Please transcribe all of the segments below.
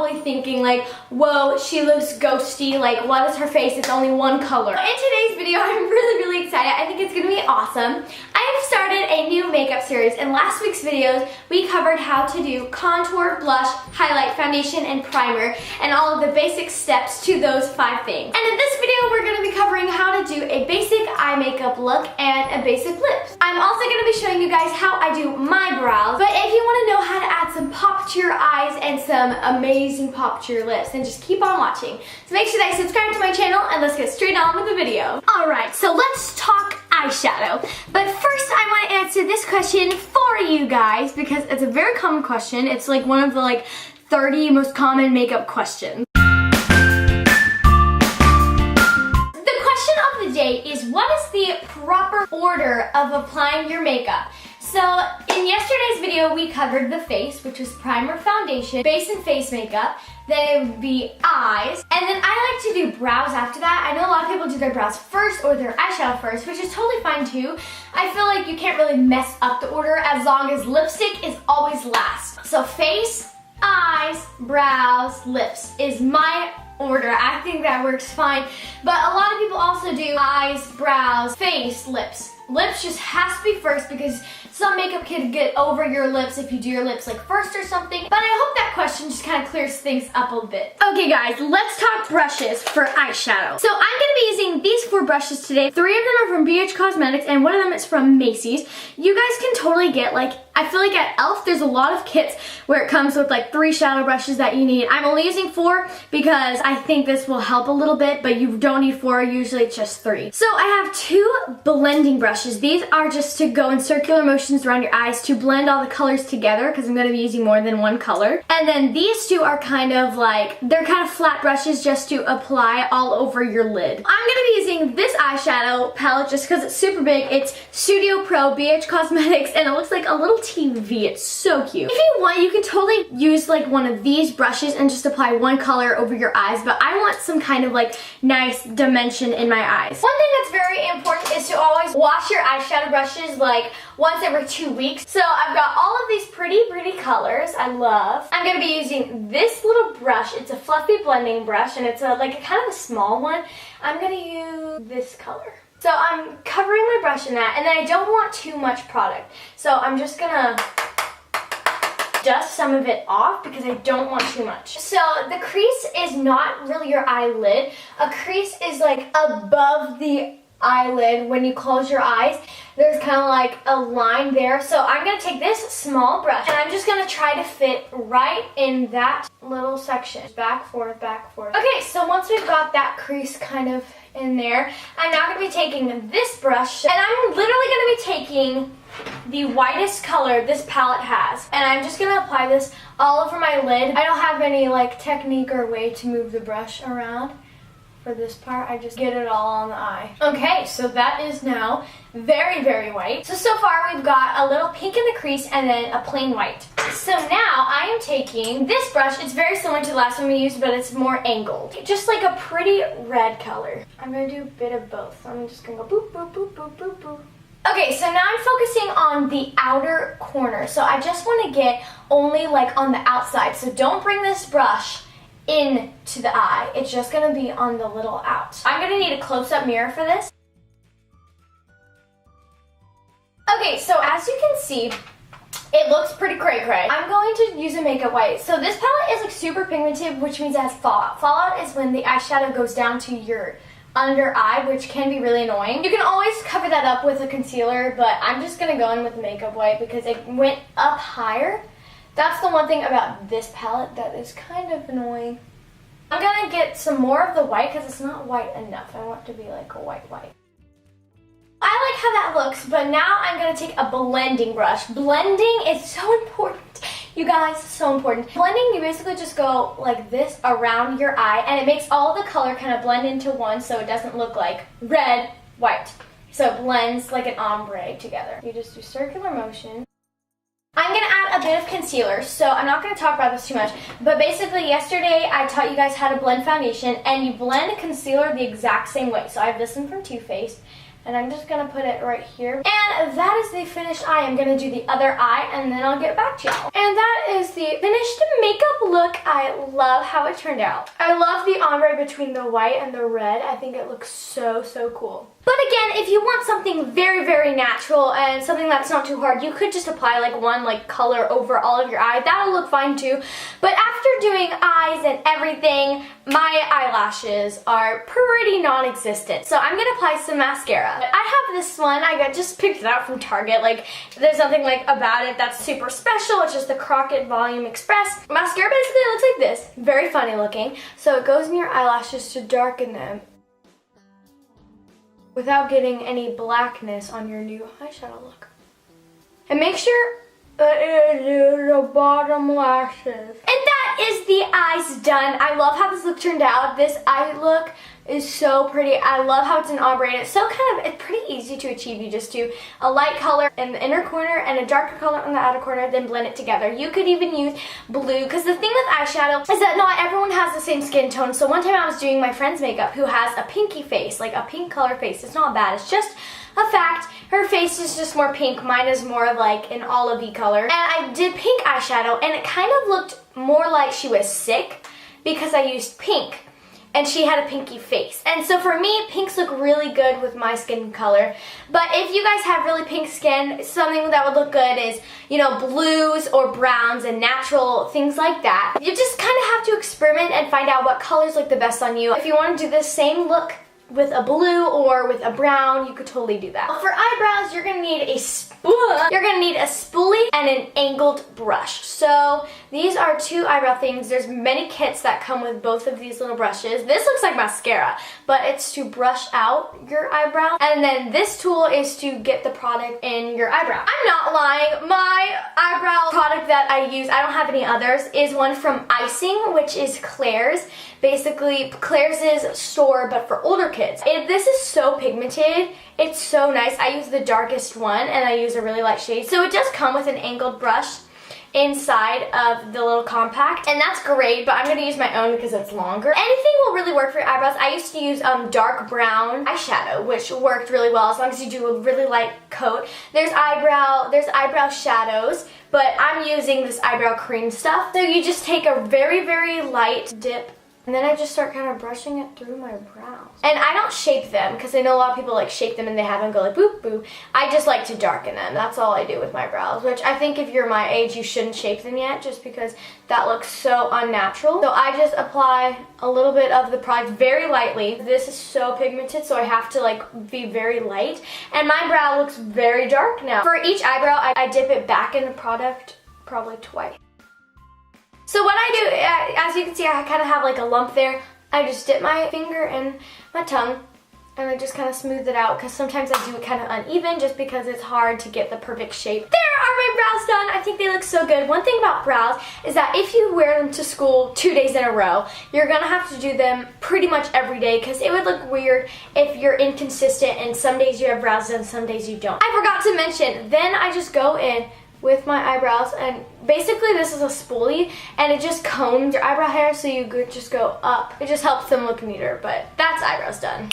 probably thinking like, whoa, she looks ghosty, like what is her face? It's only one color. In today's video, I'm really excited. I think it's gonna be awesome. I have started a new makeup series. In last week's videos, we covered how to do contour, blush, highlight, foundation, and primer, and all of the basic steps to those 5 things. And in this video, we're gonna be covering how to do a basic eye makeup look and a basic lips. I'm also gonna be showing you guys how I do my brows, but if you wanna know how to add some pop to your eyes and some amazing pop to your lips, then just keep on watching. So make sure that you subscribe to my channel, and let's get straight on with the video. Alright, so let's talk eyeshadow. But first I want to answer this question for you guys because it's a very common question. It's like one of the 30 most common makeup questions. The question of the day is, what is the proper order of applying your makeup? So in yesterday's video we covered the face, which was primer, foundation, base and face makeup. Then it would be eyes, and then I like to do brows after that. I know a lot of people do their brows first or their eyeshadow first, which is totally fine too. I feel like you can't really mess up the order as long as lipstick is always last. So face, eyes, brows, lips is my order. I think that works fine, but a lot of people also do eyes, brows, face, lips. Lips just has to be first because some makeup can get over your lips if you do your lips first or something. But I hope that question just kind of clears things up a bit. Okay guys, let's talk brushes for eyeshadow. So I'm going to be using these 4 brushes today. 3 of them are from BH Cosmetics and one of them is from Macy's. You guys can totally get I feel like at e.l.f. there's a lot of kits where it comes with 3 shadow brushes that you need. I'm only using 4 because I think this will help a little bit, but you don't need 4, usually it's just 3. So I have 2 blending brushes. These are just to go in circular motions around your eyes to blend all the colors together because I'm going to be using more than one color. And then these 2 are kind of they're kind of flat brushes just to apply all over your lid. I'm going to be using this eyeshadow palette just because it's super big. It's Studio Pro BH Cosmetics and it looks like a little TV. It's so cute. If you want, you can totally use one of these brushes and just apply one color over your eyes, but I want some kind of nice dimension in my eyes. One thing that's very important is to always wash your eyeshadow brushes once every 2 weeks. So I've got all of these pretty colors I love. I'm going to be using this little brush. It's a fluffy blending brush and it's a kind of a small one. I'm going to use this color. So I'm covering my brush in that, and then I don't want too much product. So I'm just gonna dust some of it off because I don't want too much. So the crease is not really your eyelid. A crease is above the eyelid when you close your eyes. There's kind of a line there. So I'm going to take this small brush and I'm just going to try to fit right in that little section. Back, forth, back, forth. Okay, so once we've got that crease kind of in there, I'm now going to be taking this brush and I'm literally going to be taking the whitest color this palette has. And I'm just going to apply this all over my lid. I don't have any technique or way to move the brush around. For this part, I just get it all on the eye. Okay, so that is now very white. So far we've got a little pink in the crease and then a plain white. So now I am taking this brush. It's very similar to the last one we used, but it's more angled. Just a pretty red color. I'm gonna do a bit of both. So I'm just gonna go boop, boop, boop, boop, boop, boop. Okay, so now I'm focusing on the outer corner. So I just wanna get only on the outside. So don't bring this brush into the eye. It's just gonna be on the little out. I'm gonna need a close-up mirror for this. Okay, so as you can see, it looks pretty cray-cray. I'm going to use a makeup wipe. So this palette is super pigmented, which means it has fallout. Fallout is when the eyeshadow goes down to your under eye, which can be really annoying. You can always cover that up with a concealer, but I'm just gonna go in with a makeup wipe because it went up higher. That's the one thing about this palette that is kind of annoying. I'm gonna get some more of the white because it's not white enough. I want it to be a white. I like how that looks, but now I'm gonna take a blending brush. Blending is so important. You guys, so important. Blending, you basically just go like this around your eye and it makes all the color kind of blend into one so it doesn't look like red, white. So it blends like an ombre together. You just do circular motion. I'm going to add a bit of concealer, so I'm not going to talk about this too much, but basically yesterday I taught you guys how to blend foundation, and you blend concealer the exact same way. So I have this one from Too Faced, And I'm just gonna put it right here. And that is the finished eye. I'm gonna do the other eye and then I'll get back to y'all. And that is the finished makeup look. I love how it turned out. I love the ombre between the white and the red. I think it looks so, so cool. But again, if you want something very, very natural and something that's not too hard, you could just apply like one like color over all of your eye. That'll look fine too. But after doing eyes and everything, my eyelashes are pretty non-existent. So I'm gonna apply some mascara. I have this one, I just picked it out from Target. Like, there's nothing like about it that's super special. It's just the Crockett Volume Express. Mascara basically looks like this. Very funny looking. So it goes in your eyelashes to darken them without getting any blackness on your new eyeshadow look. And make sure that it is the bottom lashes. And that is the eyes done. I love how this look turned out. This eye look is so pretty. I love how it's an ombre and it's so it's pretty easy to achieve. You just do a light color in the inner corner and a darker color on the outer corner, then blend it together. You could even use blue, because the thing with eyeshadow is that not everyone has the same skin tone. So one time I was doing my friend's makeup who has a pinky face, like a pink color face. It's not bad, it's just a fact. Her face is just more pink. Mine is more like an olivey color. And I did pink eyeshadow and it kind of looked more like she was sick because I used pink. And she had a pinky face. And so for me, pinks look really good with my skin color. But if you guys have really pink skin, something that would look good is, you know, blues or browns and natural things like that. You just kind of have to experiment and find out what colors look the best on you. If you want to do this same look with a blue or with a brown, you could totally do that. For eyebrows, you're gonna need a spoolie and an angled brush. So these are two eyebrow things. There's many kits that come with both of these little brushes. This looks like mascara, but it's to brush out your eyebrow. And then this tool is to get the product in your eyebrow. I'm not lying. My eyebrow product that I use, I don't have any others, is one from Icing, which is Claire's. Basically, Claire's store, but for older kids. This is so pigmented. It's so nice. I use the darkest one, and I use a really light shade. So it does come with an angled brush inside of the little compact, and that's great, but I'm going to use my own because it's longer. Anything will really work for your eyebrows. I used to use dark brown eyeshadow, which worked really well as long as you do a really light coat. There's eyebrow shadows, but I'm using this eyebrow cream stuff. So you just take a very, very light dip, and then I just start kind of brushing it through my brows. And I don't shape them, because I know a lot of people like shape them and they have them go like boop boop. I just like to darken them. That's all I do with my brows, which I think if you're my age, you shouldn't shape them yet, just because that looks so unnatural. So I just apply a little bit of the product very lightly. This is so pigmented, so I have to like be very light. And my brow looks very dark now. For each eyebrow, I dip it back in the product probably twice. So what I do, as you can see, I kind of have like a lump there. I just dip my finger and my tongue and I just kind of smooth it out, because sometimes I do it kind of uneven just because it's hard to get the perfect shape. There are my brows done. I think they look so good. One thing about brows is that if you wear them to school 2 days in a row, you're gonna have to do them pretty much every day, because it would look weird if you're inconsistent and some days you have brows done, some days you don't. I forgot to mention, then I just go in with my eyebrows, and basically this is a spoolie and it just combs your eyebrow hair so you could just go up. It just helps them look neater, but that's eyebrows done.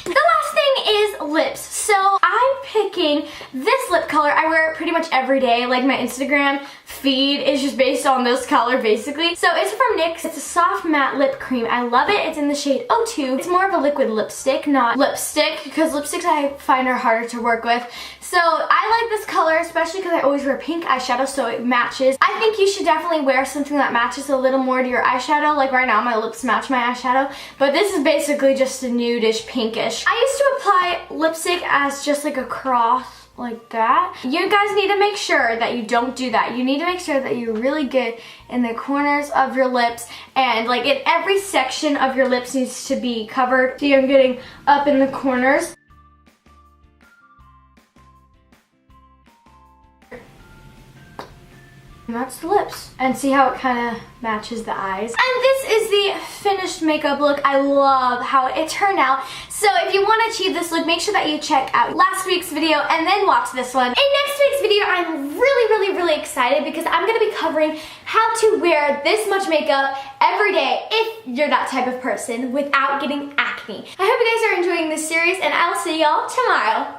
The last thing is lips. So I'm picking this lip color. I wear it pretty much every day. Like my Instagram feed is just based on this color basically. So it's from NYX. It's a soft matte lip cream. I love it. It's in the shade 02. It's more of a liquid lipstick, not lipstick, because lipsticks I find are harder to work with. So I like this color, especially because I always wear pink eyeshadow, so it matches. I think you should definitely wear something that matches a little more to your eyeshadow. Like right now, my lips match my eyeshadow, but this is basically just a nudish, pinkish. I used to apply lipstick as just like a cross, like that. You guys need to make sure that you don't do that. You need to make sure that you really get in the corners of your lips, and like in every section of your lips needs to be covered. See, I'm getting up in the corners. And that's the lips. And see how it kind of matches the eyes. And this is the finished makeup look. I love how it turned out. So if you want to achieve this look, make sure that you check out last week's video and then watch this one. In next week's video, I'm really excited because I'm going to be covering how to wear this much makeup every day if you're that type of person without getting acne. I hope you guys are enjoying this series, and I'll see y'all tomorrow.